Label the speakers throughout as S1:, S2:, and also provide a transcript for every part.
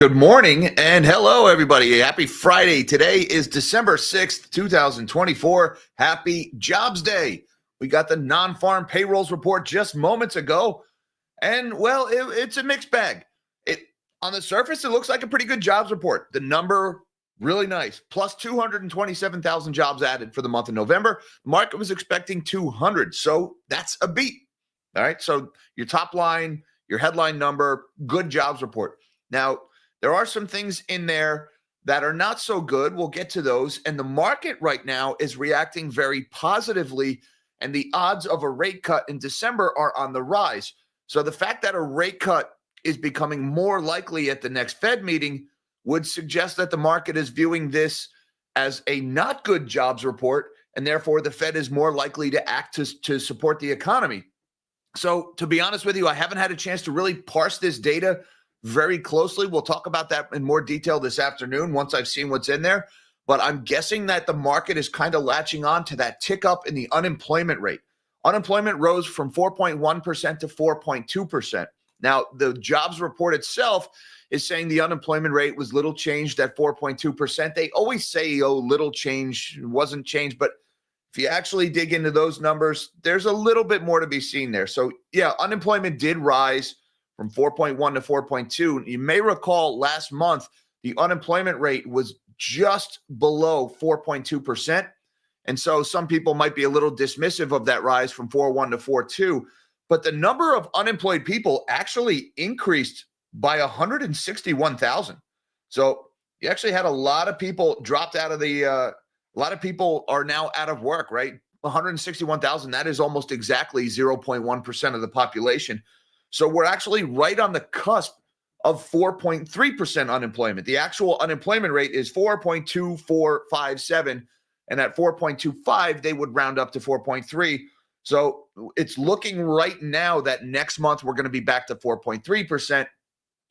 S1: Good morning and hello, everybody. Happy Friday. Today is December 6th, 2024. Happy Jobs Day. We got the non-farm payrolls report just moments ago. And, well, it's a mixed bag. On the surface, it looks like a pretty good jobs report. The number, really nice. Plus 227,000 jobs added for the month of November. The market was expecting 200. So that's a beat. All right. So your top line, your headline number, good jobs report. Now, there are some things in there that are not so good. We'll get to those. And the market right now is reacting very positively. And the odds of a rate cut in December are on the rise. So the fact that a rate cut is becoming more likely at the next Fed meeting would suggest that the market is viewing this as a not good jobs report. And therefore, the Fed is more likely to act to support the economy. So to be honest with you, I haven't had a chance to really parse this data very closely. We'll talk about that in more detail this afternoon once I've seen what's in there. But I'm guessing that the market is kind of latching on to that tick up in the unemployment rate. Unemployment rose from 4.1% to 4.2%. Now, the jobs report itself is saying the unemployment rate was little changed at 4.2%. They always say, oh, little change, wasn't changed. But if you actually dig into those numbers, there's a little bit more to be seen there. So, yeah, unemployment did rise from 4.1 to 4.2. You may recall last month, the unemployment rate was just below 4.2%. And so some people might be a little dismissive of that rise from 4.1 to 4.2. But the number of unemployed people actually increased by 161,000. So you actually had a lot of people dropped out of a lot of people are now out of work, right? 161,000, that is almost exactly 0.1% of the population. So we're actually right on the cusp of 4.3% unemployment. The actual unemployment rate is 4.2457, and at 4.25, they would round up to 4.3. So it's looking right now that next month we're going to be back to 4.3%,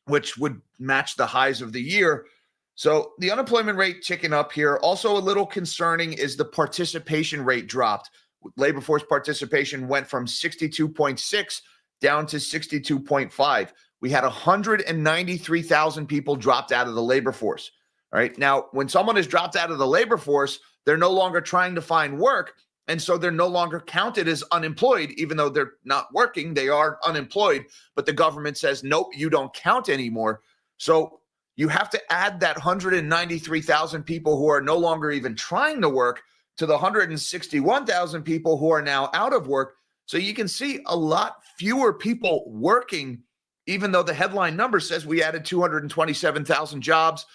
S1: which would match the highs of the year. So the unemployment rate ticking up here. Also a little concerning is the participation rate dropped. Labor force participation went from 62.6 down to 62.5. We had 193,000 people dropped out of the labor force. All right. Now, when someone is dropped out of the labor force, they're no longer trying to find work. And so they're no longer counted as unemployed, even though they're not working, they are unemployed. But the government says, nope, you don't count anymore. So you have to add that 193,000 people who are no longer even trying to work to the 161,000 people who are now out of work. So you can see a lot fewer people working, even though the headline number says we added 227,000 jobs.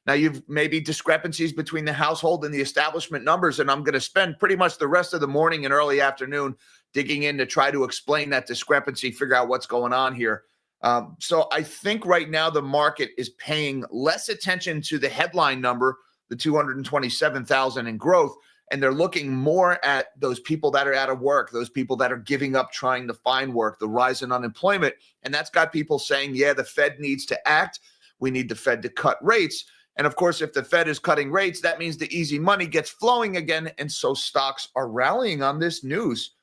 S1: Now, you've maybe discrepancies between the household and the establishment numbers, and I'm going to spend pretty much the rest of the morning and early afternoon digging in to try to explain that discrepancy, figure out what's going on here. So I think right now the market is paying less attention to the headline number, the 227,000 in growth, and they're looking more at those people that are out of work, those people that are giving up trying to find work, the rise in unemployment. And that's got people saying, yeah, the Fed needs to act. We need the Fed to cut rates. And of course, if the Fed is cutting rates, that means the easy money gets flowing again. And so stocks are rallying on this news.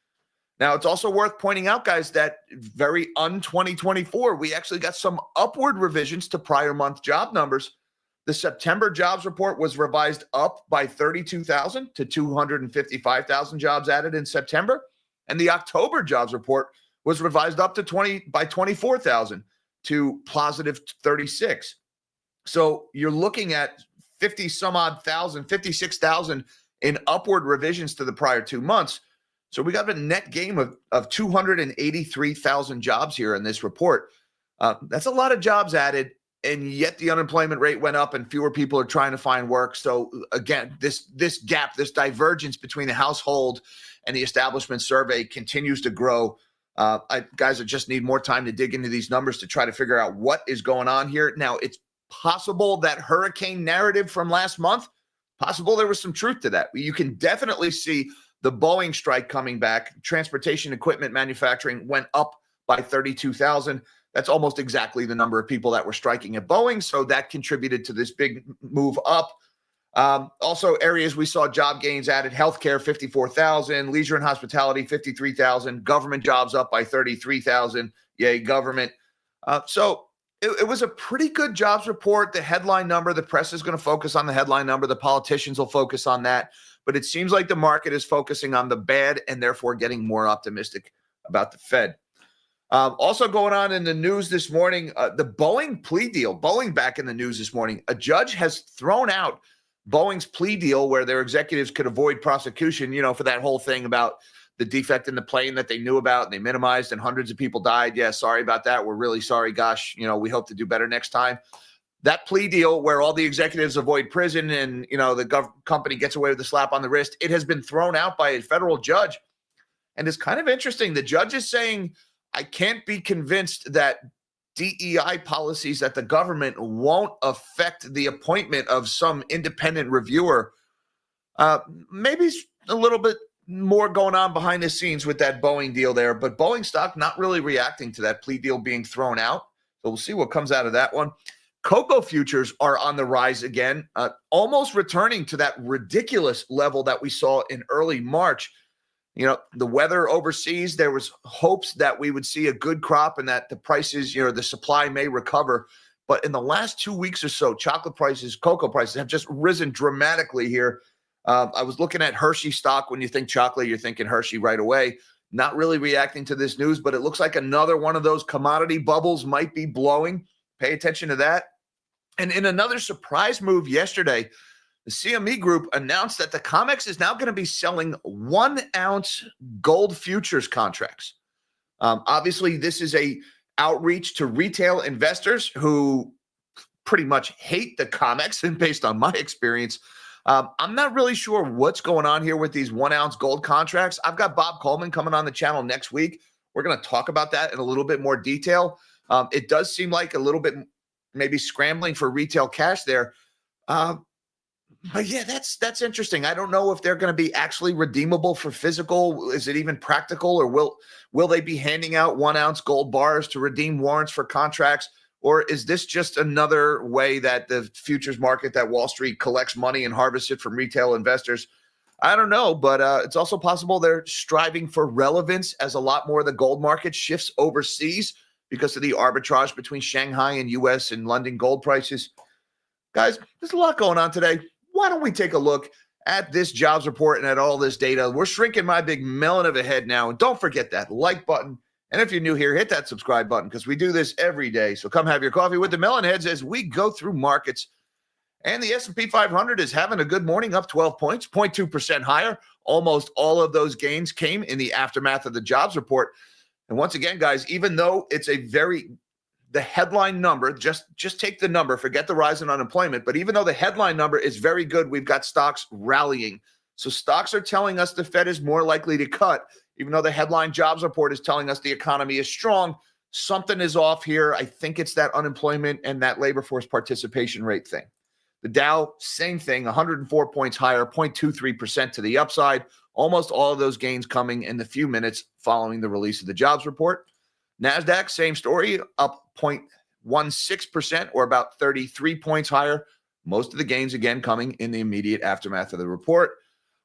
S1: Now, it's also worth pointing out, guys, that very un-2024, we actually got some upward revisions to prior month job numbers. The September jobs report was revised up by 32,000 to 255,000 jobs added in September. And the October jobs report was revised up to 24,000 to positive 36. So you're looking at 56,000 in upward revisions to the prior 2 months. So we got a net gain of 283,000 jobs here in this report. That's a lot of jobs added. And yet the unemployment rate went up and fewer people are trying to find work. So again, this gap, this divergence between the household and the establishment survey continues to grow. Guys, I just need more time to dig into these numbers to try to figure out what is going on here. Now, it's possible that hurricane narrative from last month, possible there was some truth to that. You can definitely see the Boeing strike coming back. Transportation equipment manufacturing went up by 32,000. That's almost exactly the number of people that were striking at Boeing. So that contributed to this big move up. Also, areas we saw job gains added: healthcare, 54,000, leisure and hospitality, 53,000, government jobs up by 33,000. Yay, government. So It was a pretty good jobs report. The headline number, the press is going to focus on the headline number. The politicians will focus on that. But it seems like the market is focusing on the bad and therefore getting more optimistic about the Fed. Also going on in the news this morning, the Boeing plea deal. Boeing back in the news this morning. A judge has thrown out Boeing's plea deal where their executives could avoid prosecution, for that whole thing about the defect in the plane that they knew about and they minimized and hundreds of people died. Yeah, sorry about that. We're really sorry. Gosh, we hope to do better next time. That plea deal where all the executives avoid prison and, the company gets away with a slap on the wrist, it has been thrown out by a federal judge. And it's kind of interesting. The judge is saying, I can't be convinced that DEI policies at the government won't affect the appointment of some independent reviewer. Maybe a little bit more going on behind the scenes with that Boeing deal there, but Boeing stock not really reacting to that plea deal being thrown out. So we'll see what comes out of that one. Cocoa futures are on the rise again, almost returning to that ridiculous level that we saw in early March. The weather overseas, there was hopes that we would see a good crop and that the prices, the supply may recover. But in the last 2 weeks or so, chocolate prices, cocoa prices have just risen dramatically here. I was looking at Hershey stock. When you think chocolate, you're thinking Hershey right away. Not really reacting to this news, but it looks like another one of those commodity bubbles might be blowing. Pay attention to that. And in another surprise move yesterday, the CME Group announced that the COMEX is now going to be selling 1 ounce gold futures contracts. Obviously, this is a outreach to retail investors who pretty much hate the COMEX, and based on my experience, I'm not really sure what's going on here with these 1 ounce gold contracts. I've got Bob Coleman coming on the channel next week. We're going to talk about that in a little bit more detail. It does seem like a little bit maybe scrambling for retail cash there. But yeah, that's interesting. I don't know if they're going to be actually redeemable for physical. Is it even practical, or will they be handing out 1 ounce gold bars to redeem warrants for contracts? Or is this just another way that the futures market, that Wall Street collects money and harvests it from retail investors? I don't know, but it's also possible they're striving for relevance as a lot more of the gold market shifts overseas because of the arbitrage between Shanghai and U.S. and London gold prices. Guys, there's a lot going on today. Why don't we take a look at this jobs report and at all this data? We're shrinking my big melon of a head now. And don't forget that like button. And if you're new here, hit that subscribe button because we do this every day. So come have your coffee with the melon heads as we go through markets. And the S&P 500 is having a good morning, up 12 points, 0.2% higher. Almost all of those gains came in the aftermath of the jobs report. And once again, guys, even though it's the headline number, just take the number, forget the rise in unemployment. But even though the headline number is very good, we've got stocks rallying. So stocks are telling us the Fed is more likely to cut. Even though the headline jobs report is telling us the economy is strong, something is off here. I think it's that unemployment and that labor force participation rate thing. The Dow, same thing, 104 points higher, 0.23% to the upside. Almost all of those gains coming in the few minutes following the release of the jobs report. NASDAQ, same story, up 0.16% or about 33 points higher. Most of the gains, again, coming in the immediate aftermath of the report.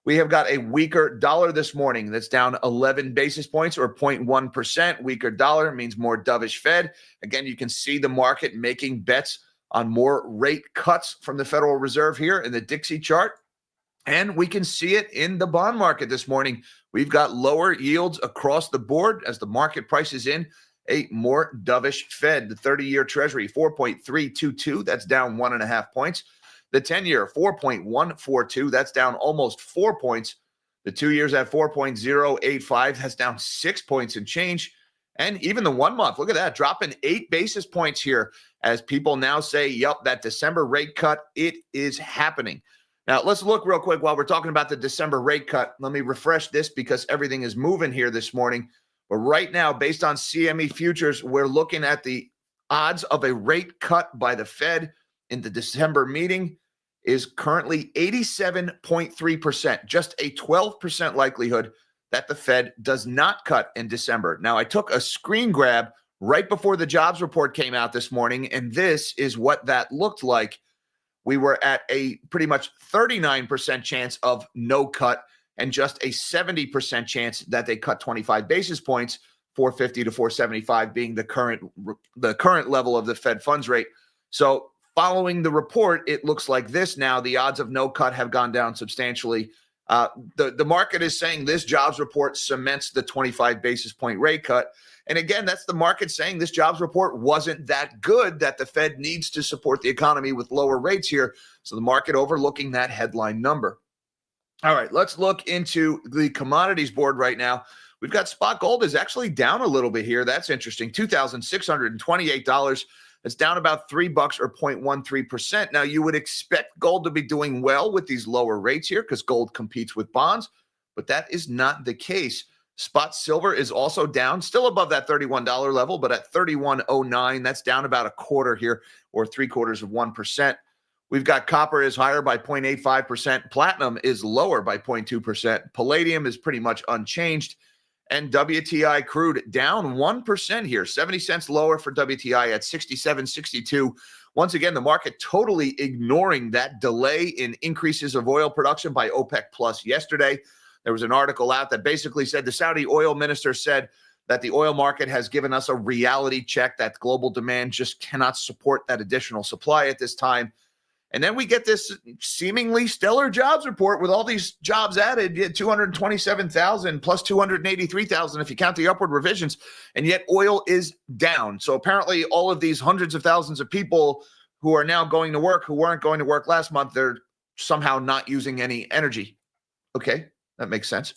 S1: We have got a weaker dollar this morning that's down 11 basis points or 0.1%. Weaker dollar means more dovish Fed. Again, you can see the market making bets on more rate cuts from the Federal Reserve here in the Dixie chart. And we can see it in the bond market this morning. We've got lower yields across the board as the market prices in a more dovish Fed. The 30-year Treasury, 4.322. That's down 1.5 points. The 10-year, 4.142. That's down almost 4 points. The 2 years at 4.085. That's down 6 points and change. And even the 1 month, look at that, dropping 8 basis points here as people now say, yep, that December rate cut, it is happening. Now, let's look real quick while we're talking about the December rate cut. Let me refresh this because everything is moving here this morning. But right now, based on CME futures, we're looking at the odds of a rate cut by the Fed in the December meeting is currently 87.3%, just a 12% likelihood that the Fed does not cut in December. Now, I took a screen grab right before the jobs report came out this morning, and this is what that looked like. We were at a pretty much 39% chance of no cut and just a 70% chance that they cut 25 basis points 450 to 475 being the current level of the Fed funds rate. So following the report, it looks like this now. The odds of no cut have gone down substantially. The market is saying this jobs report cements the 25 basis point rate cut. And again, that's the market saying this jobs report wasn't that good, that the Fed needs to support the economy with lower rates here. So the market overlooking that headline number. All right, let's look into the commodities board right now. We've got spot gold is actually down a little bit here. That's interesting. $2,628. It's down about $3 or 0.13%. Now, you would expect gold to be doing well with these lower rates here because gold competes with bonds, but that is not the case. Spot silver is also down, still above that $31 level, but at $31.09. That's down about a quarter here, or 0.75%. We've got copper is higher by 0.85%. Platinum is lower by 0.2%. Palladium is pretty much unchanged. And WTI crude down 1% here, 70 cents lower for WTI at 67.62. Once again, the market totally ignoring that delay in increases of oil production by OPEC Plus yesterday. There was an article out that basically said the Saudi oil minister said that the oil market has given us a reality check that global demand just cannot support that additional supply at this time. And then we get this seemingly stellar jobs report with all these jobs added, 227,000 plus 283,000 if you count the upward revisions, and yet oil is down. So apparently all of these hundreds of thousands of people who are now going to work, who weren't going to work last month, they're somehow not using any energy. Okay, that makes sense.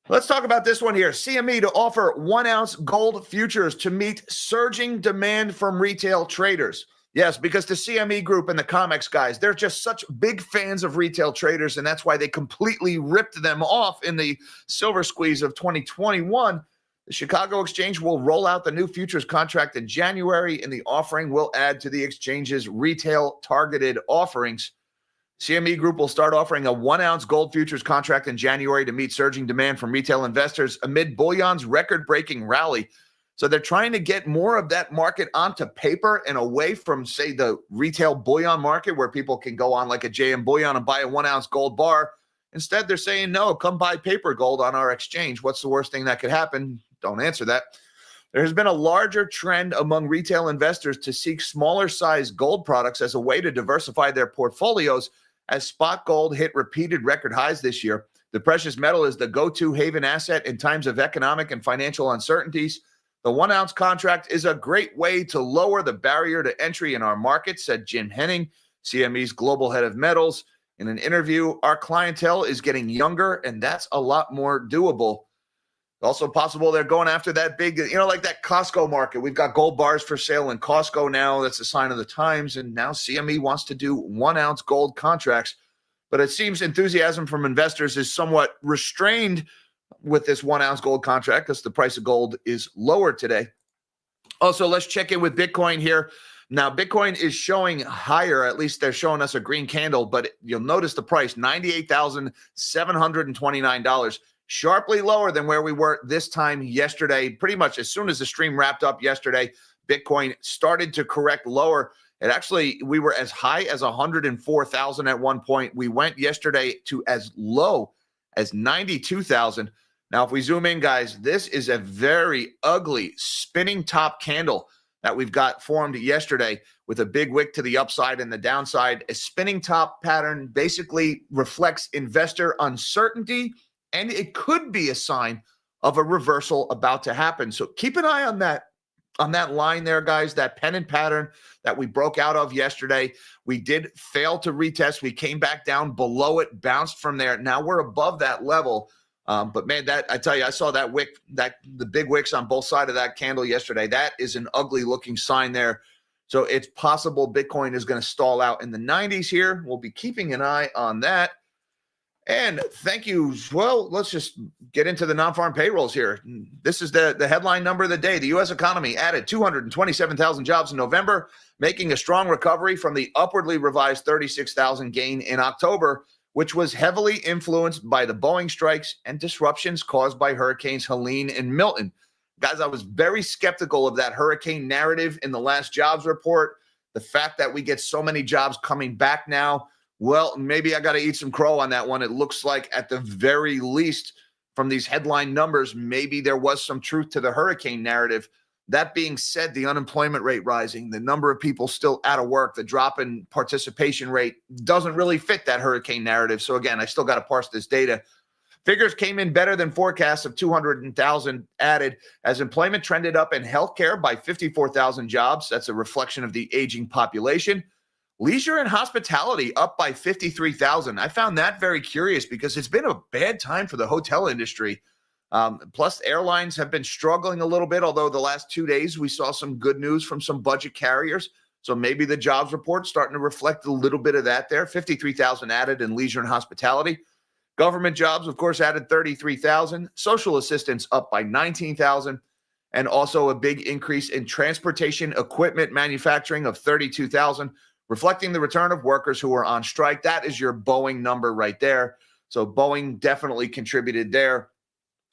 S1: Let's talk about this one here. CME to offer 1 ounce gold futures to meet surging demand from retail traders. Yes, because the CME group and the COMEX guys, they're just such big fans of retail traders, and that's why they completely ripped them off in the silver squeeze of 2021. The Chicago Exchange will roll out the new futures contract in January, and the offering will add to the exchange's retail targeted offerings. CME Group will start offering a 1 ounce gold futures contract in January to meet surging demand from retail investors amid bullion's record-breaking rally. So they're trying to get more of that market onto paper and away from, say, the retail bullion market where people can go on like a JM Bullion and buy a 1 ounce gold bar. Instead, they're saying, no, come buy paper gold on our exchange. What's the worst thing that could happen? Don't answer that. There has been a larger trend among retail investors to seek smaller size gold products as a way to diversify their portfolios as spot gold hit repeated record highs this year. The precious metal is the go-to haven asset in times of economic and financial uncertainties. The 1 ounce contract is a great way to lower the barrier to entry in our market, said Jim Henning, CME's global head of metals. In an interview, our clientele is getting younger, and that's a lot more doable. Also possible they're going after that big, like that Costco market. We've got gold bars for sale in Costco now. That's a sign of the times. And now CME wants to do 1 ounce gold contracts. But it seems enthusiasm from investors is somewhat restrained with this 1 ounce gold contract because the price of gold is lower today. Also, let's check in with Bitcoin here. Now, Bitcoin is showing higher. At least they're showing us a green candle, but you'll notice the price, $98,729, sharply lower than where we were this time yesterday. Pretty much as soon as the stream wrapped up yesterday, Bitcoin started to correct lower. We were as high as 104,000 at one point. We went yesterday to as low as 92,000. Now, if we zoom in, guys, this is a very ugly spinning top candle that we've got formed yesterday with a big wick to the upside and the downside. A spinning top pattern basically reflects investor uncertainty, and it could be a sign of a reversal about to happen. So keep an eye on that line there, guys, that pennant pattern that we broke out of yesterday. We did fail to retest. We came back down below it, bounced from there. Now we're above that level. But man, that I tell you, I saw that wick, the big wicks on both sides of that candle yesterday. That is an ugly looking sign there. So it's possible Bitcoin is going to stall out in the 90s here. We'll be keeping an eye on that. And thank you. Well, let's just get into the non-farm payrolls here. This is the headline number of the day. The U.S. economy added 227,000 jobs in November, making a strong recovery from the upwardly revised 36,000 gain in October, which was heavily influenced by the Boeing strikes and disruptions caused by Hurricanes Helene and Milton. Guys, I was very skeptical of that hurricane narrative in the last jobs report. The fact that we get so many jobs coming back now, well, maybe I got to eat some crow on that one. It looks like at the very least from these headline numbers, maybe there was some truth to the hurricane narrative. That being said, the unemployment rate rising, the number of people still out of work, the drop in participation rate doesn't really fit that hurricane narrative. So again, I still got to parse this data. Figures came in better than forecasts of 200,000 added as employment trended up in healthcare by 54,000 jobs. That's a reflection of the aging population. Leisure and hospitality up by 53,000. I found that very curious because it's been a bad time for the hotel industry. Plus, airlines have been struggling a little bit, although the last 2 days we saw some good news from some budget carriers. So maybe the jobs report starting to reflect a little bit of that there. 53,000 added in leisure and hospitality. Government jobs, of course, added 33,000. Social assistance up by 19,000. And also a big increase in transportation equipment manufacturing of 32,000, reflecting the return of workers who were on strike. That is your Boeing number right there. So Boeing definitely contributed there.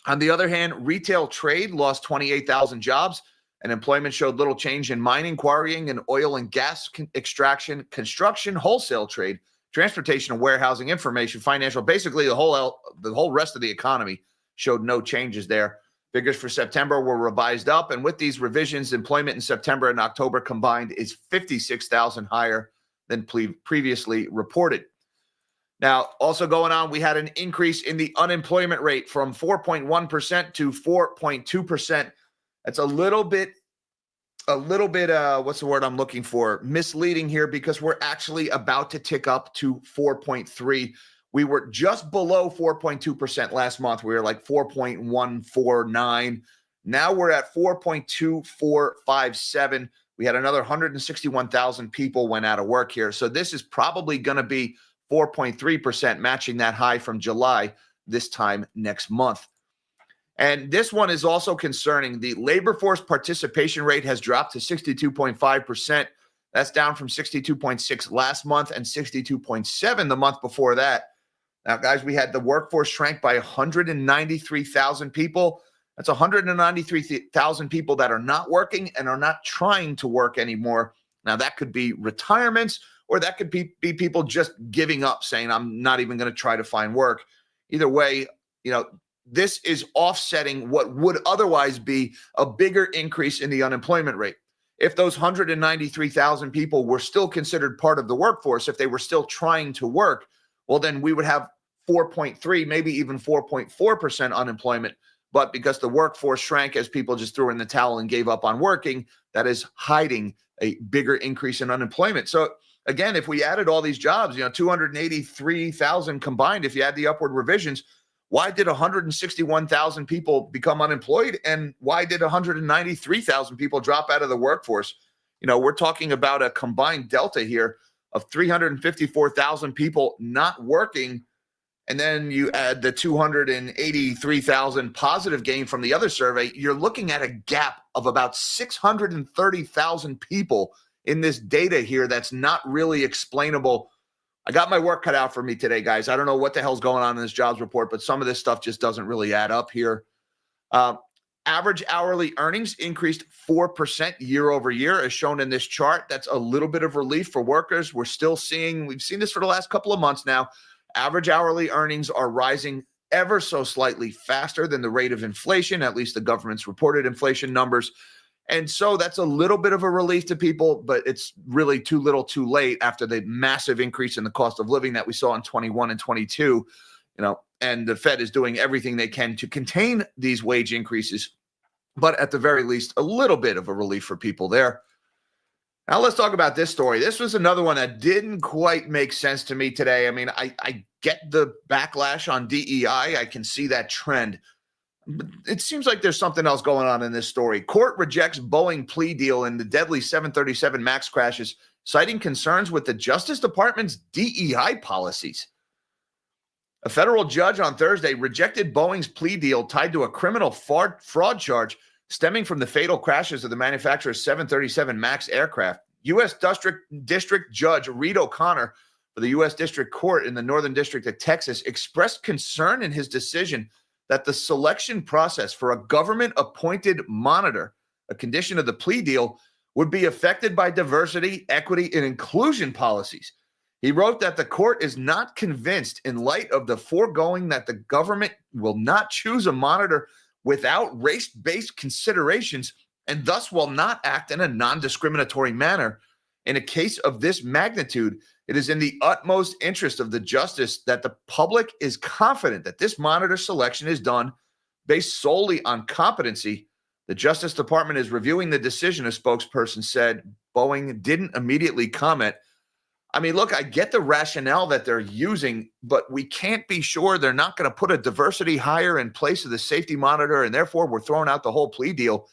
S1: On the other hand, retail trade lost 28,000 jobs, and employment showed little change in mining, quarrying, and oil and gas extraction, construction, wholesale trade, transportation and warehousing, information, financial. Basically, the whole rest of the economy showed no changes there. Figures for September were revised up, and with these revisions, employment in September and October combined is 56,000 higher than previously reported. Now, also going on, we had an increase in the unemployment rate from 4.1% to 4.2%. That's a little bit, what's the word I'm looking for? Misleading here because we're actually about to tick up to 4.3. We were just below 4.2% last month. We were like 4.149. Now we're at 4.2457. We had another 161,000 people went out of work here. So this is probably going to be 4.3%, matching that high from July this time next month. And this one is also concerning. The labor force participation rate has dropped to 62.5%. That's down from 62.6 last month and 62.7 the month before that. Now, guys, we had the workforce shrank by 193,000 people. That's 193,000 people that are not working and are not trying to work anymore. Now, that could be retirements, or that could be people just giving up, saying, I'm not even going to try to find work. Either way, this is offsetting what would otherwise be a bigger increase in the unemployment rate. If those 193,000 people were still considered part of the workforce, if they were still trying to work, well, then we would have 4.3, maybe even 4.4% unemployment. But because the workforce shrank as people just threw in the towel and gave up on working, that is hiding a bigger increase in unemployment. So again, if we added all these jobs, 283,000 combined, if you add the upward revisions, why did 161,000 people become unemployed? And why did 193,000 people drop out of the workforce? We're talking about a combined delta here of 354,000 people not working. And then you add the 283,000 positive gain from the other survey, you're looking at a gap of about 630,000 people in this data here that's not really explainable. I got my work cut out for me today, guys. I don't know what the hell's going on in this jobs report, but some of this stuff just doesn't really add up here. Average hourly earnings increased 4% year over year, as shown in this chart. That's a little bit of relief for workers. We've seen this for the last couple of months now. Average hourly earnings are rising ever so slightly faster than the rate of inflation, at least the government's reported inflation numbers. And so that's a little bit of a relief to people, but it's really too little too late after the massive increase in the cost of living that we saw in 21 and 22, and the Fed is doing everything they can to contain these wage increases, but at the very least, a little bit of a relief for people there. Now let's talk about this story. This was another one that didn't quite make sense to me today. I mean, I get the backlash on DEI. I can see that trend. But it seems like there's something else going on in this story. Court rejects Boeing plea deal in the deadly 737 MAX crashes, citing concerns with the Justice Department's DEI policies. A federal judge on Thursday rejected Boeing's plea deal tied to a criminal fraud charge stemming from the fatal crashes of the manufacturer's 737 MAX aircraft. U.S. District Judge Reed O'Connor for the U.S. District Court in the Northern District of Texas expressed concern in his decision that the selection process for a government-appointed monitor, a condition of the plea deal, would be affected by diversity, equity, and inclusion policies. He wrote that the court is not convinced in light of the foregoing that the government will not choose a monitor without race-based considerations and thus will not act in a non-discriminatory manner. In a case of this magnitude, it is in the utmost interest of the justice that the public is confident that this monitor selection is done based solely on competency. The Justice Department is reviewing the decision, a spokesperson said. Boeing didn't immediately comment. I mean, look, I get the rationale that they're using, but we can't be sure they're not going to put a diversity hire in place of the safety monitor, and therefore we're throwing out the whole plea deal.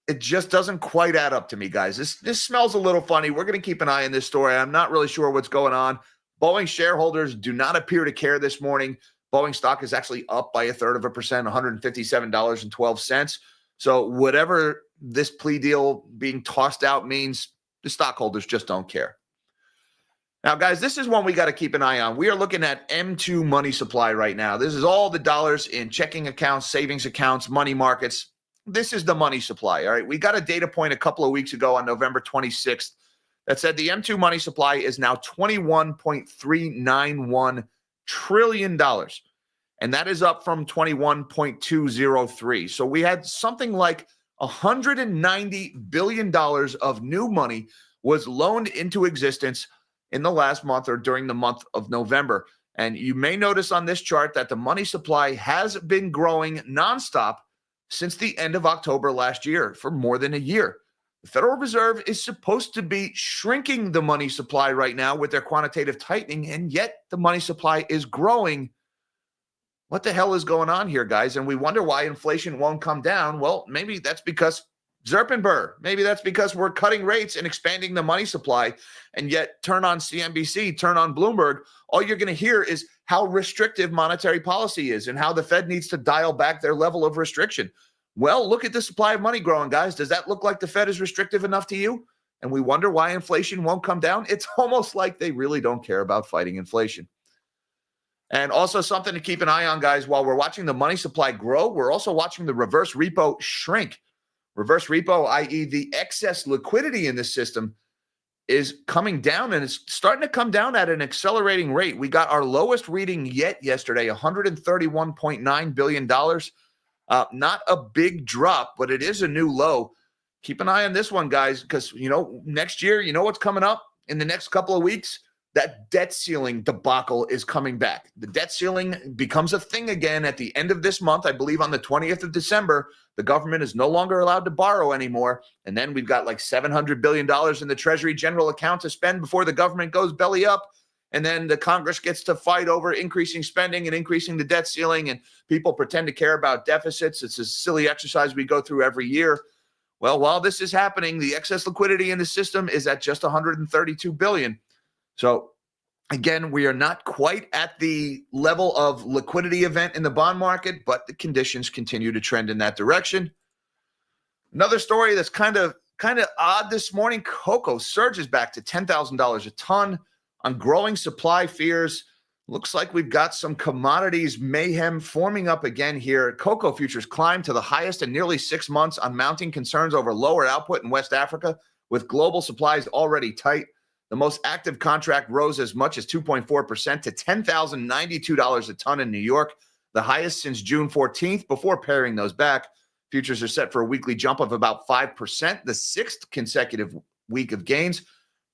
S1: It just doesn't quite add up to me, guys. This smells a little funny. We're going to keep an eye on this story. I'm not really sure what's going on. Boeing shareholders do not appear to care this morning. Boeing stock is actually up by 1/3%, $157.12. So whatever this plea deal being tossed out means, the stockholders just don't care. Now, guys, this is one we got to keep an eye on. We are looking at M2 money supply right now. This is all the dollars in checking accounts, savings accounts, money markets. This is the money supply, all right? We got a data point a couple of weeks ago on November 26th that said the M2 money supply is now $21.391 trillion. And that is up from 21.203. So we had something like $190 billion of new money was loaned into existence in the last month or during the month of November. And you may notice on this chart that the money supply has been growing nonstop since the end of October last year for more than a year. The Federal Reserve is supposed to be shrinking the money supply right now with their quantitative tightening, and yet the money supply is growing. What the hell is going on here, guys? And we wonder why inflation won't come down. Well, maybe that's because Zerpenberg. Maybe that's because we're cutting rates and expanding the money supply. And yet turn on CNBC, turn on Bloomberg. All you're going to hear is how restrictive monetary policy is and how the Fed needs to dial back their level of restriction. Well, look at the supply of money growing, guys. Does that look like the Fed is restrictive enough to you? And we wonder why inflation won't come down. It's almost like they really don't care about fighting inflation. And also something to keep an eye on, guys, while we're watching the money supply grow, we're also watching the reverse repo shrink. Reverse repo, i.e. the excess liquidity in the system, is coming down, and it's starting to come down at an accelerating rate. We got our lowest reading yet yesterday, $131.9 billion. Not a big drop, but it is a new low. Keep an eye on this one, guys, because, next year, what's coming up in the next couple of weeks? That debt ceiling debacle is coming back. The debt ceiling becomes a thing again at the end of this month. I believe on the 20th of December, the government is no longer allowed to borrow anymore. And then we've got like $700 billion in the Treasury general account to spend before the government goes belly up. And then the Congress gets to fight over increasing spending and increasing the debt ceiling. And people pretend to care about deficits. It's a silly exercise we go through every year. Well, while this is happening, the excess liquidity in the system is at just $132 billion. So, again, we are not quite at the level of liquidity event in the bond market, but the conditions continue to trend in that direction. Another story that's kind of odd this morning, cocoa surges back to $10,000 a ton on growing supply fears. Looks like we've got some commodities mayhem forming up again here. Cocoa futures climbed to the highest in nearly 6 months on mounting concerns over lower output in West Africa, with global supplies already tight. The most active contract rose as much as 2.4% to $10,092 a ton in New York, the highest since June 14th. Before paring those back, futures are set for a weekly jump of about 5%, the 6th consecutive week of gains.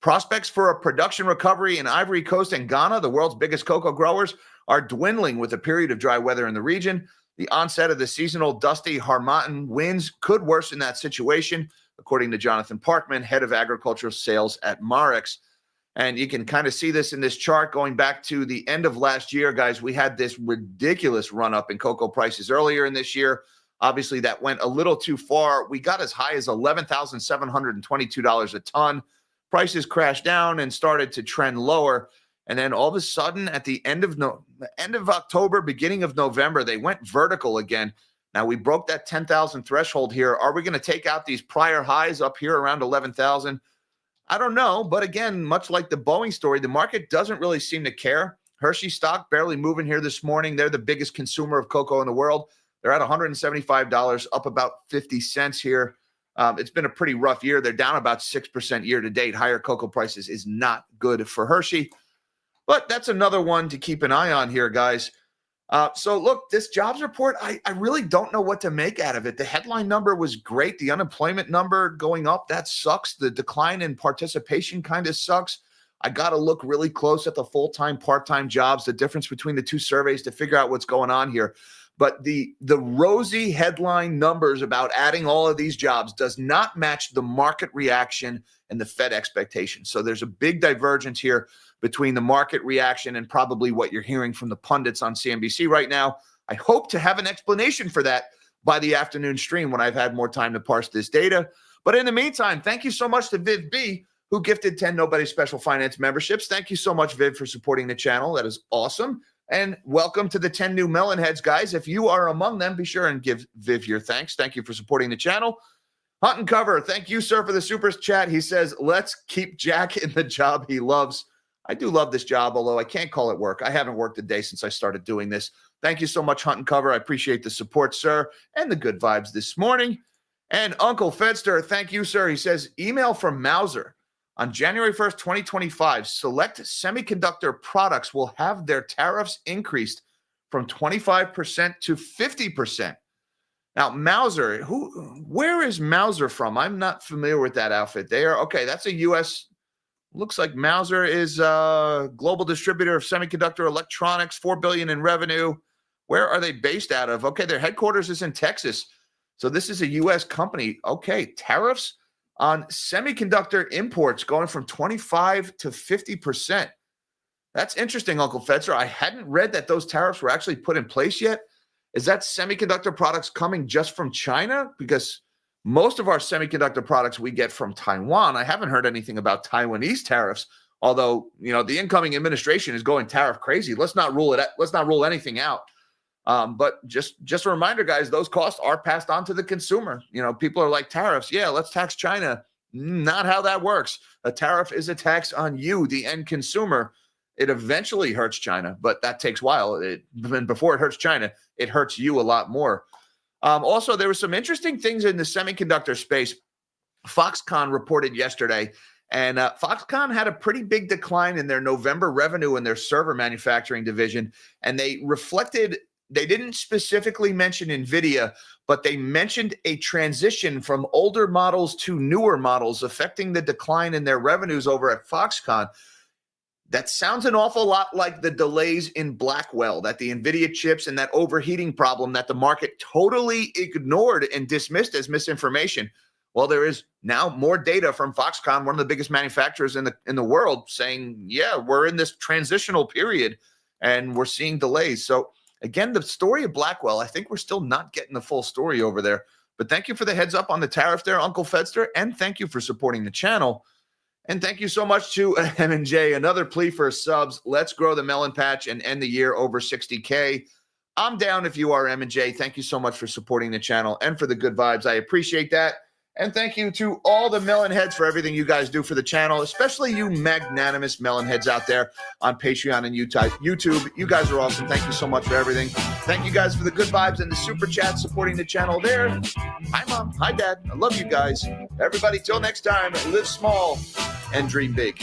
S1: Prospects for a production recovery in Ivory Coast and Ghana, the world's biggest cocoa growers, are dwindling with a period of dry weather in the region. The onset of the seasonal dusty Harmattan winds could worsen that situation, according to Jonathan Parkman, head of agricultural sales at Marex. And you can kind of see this in this chart going back to the end of last year, guys. We had this ridiculous run up in cocoa prices earlier in this year. Obviously, that went a little too far. We got as high as $11,722 a ton. Prices crashed down and started to trend lower. And then all of a sudden, at the end of October, beginning of November, they went vertical again. Now, we broke that 10,000 threshold here. Are we going to take out these prior highs up here around 11,000? I don't know. But again, much like the Boeing story, the market doesn't really seem to care. Hershey stock barely moving here this morning. They're the biggest consumer of cocoa in the world. They're at $175, up about 50 cents here. It's been a pretty rough year. They're down about 6% year to date. Higher cocoa prices is not good for Hershey. But that's another one to keep an eye on here, guys. So look, this jobs report, I really don't know what to make out of it. The headline number was great. The unemployment number going up, that sucks. The decline in participation kind of sucks. I got to look really close at the full-time, part-time jobs, the difference between the two surveys to figure out what's going on here. But the rosy headline numbers about adding all of these jobs does not match the market reaction and the Fed expectations. So there's a big divergence here between the market reaction and probably what you're hearing from the pundits on CNBC right now. I hope to have an explanation for that by the afternoon stream when I've had more time to parse this data. But in the meantime, thank you so much to Viv B, who gifted 10 Nobody Special Finance memberships. Thank you so much, Viv, for supporting the channel. That is awesome. And welcome to the 10 new Melon Heads, guys. If you are among them, be sure and give Viv your thanks. Thank you for supporting the channel. Hunt and Cover, thank you, sir, for the super chat. He says, let's keep Jack in the job he loves. I do love this job, although I can't call it work. I haven't worked a day since I started doing this. Thank you so much, Hunt and Cover. I appreciate the support, sir, and the good vibes this morning. And Uncle Fedster, thank you, sir. He says, email from Mauser. On January 1st, 2025, select semiconductor products will have their tariffs increased from 25% to 50%. Now, Mauser, where is Mauser from? I'm not familiar with that outfit. Okay, that's a U.S. Looks like Mauser is a global distributor of semiconductor electronics, $4 billion in revenue. Where are they based out of? Okay, their headquarters is in Texas. So this is a U.S. company. Okay, tariffs on semiconductor imports going from 25 to 50%. That's interesting, Uncle Fetzer. I hadn't read that those tariffs were actually put in place yet. Is that semiconductor products coming just from China? Because most of our semiconductor products we get from Taiwan. I haven't heard anything about Taiwanese tariffs, although, the incoming administration is going tariff crazy. Let's not rule anything out. But just a reminder, guys, those costs are passed on to the consumer. People are like, tariffs. Yeah, let's tax China. Not how that works. A tariff is a tax on you, the end consumer. It eventually hurts China, but that takes a while. And before it hurts China, it hurts you a lot more. Also, there were some interesting things in the semiconductor space. Foxconn reported yesterday, and Foxconn had a pretty big decline in their November revenue in their server manufacturing division, and they didn't specifically mention NVIDIA, but they mentioned a transition from older models to newer models affecting the decline in their revenues over at Foxconn. That sounds an awful lot like the delays in Blackwell, that the NVIDIA chips and that overheating problem that the market totally ignored and dismissed as misinformation. Well, there is now more data from Foxconn, one of the biggest manufacturers in the world, saying, yeah, we're in this transitional period and we're seeing delays. So again, the story of Blackwell, I think we're still not getting the full story over there. But thank you for the heads up on the tariff there, Uncle Fedster, and thank you for supporting the channel. And thank you so much to M&J. Another plea for subs. Let's grow the Melon Patch and end the year over 60K. I'm down if you are M&J. Thank you so much for supporting the channel and for the good vibes. I appreciate that. And thank you to all the Melon Heads for everything you guys do for the channel, especially you magnanimous Melon Heads out there on Patreon and YouTube. You guys are awesome. Thank you so much for everything. Thank you guys for the good vibes and the super chat supporting the channel there. Hi, Mom. Hi, Dad. I love you guys. Everybody, till next time, live small and dream big.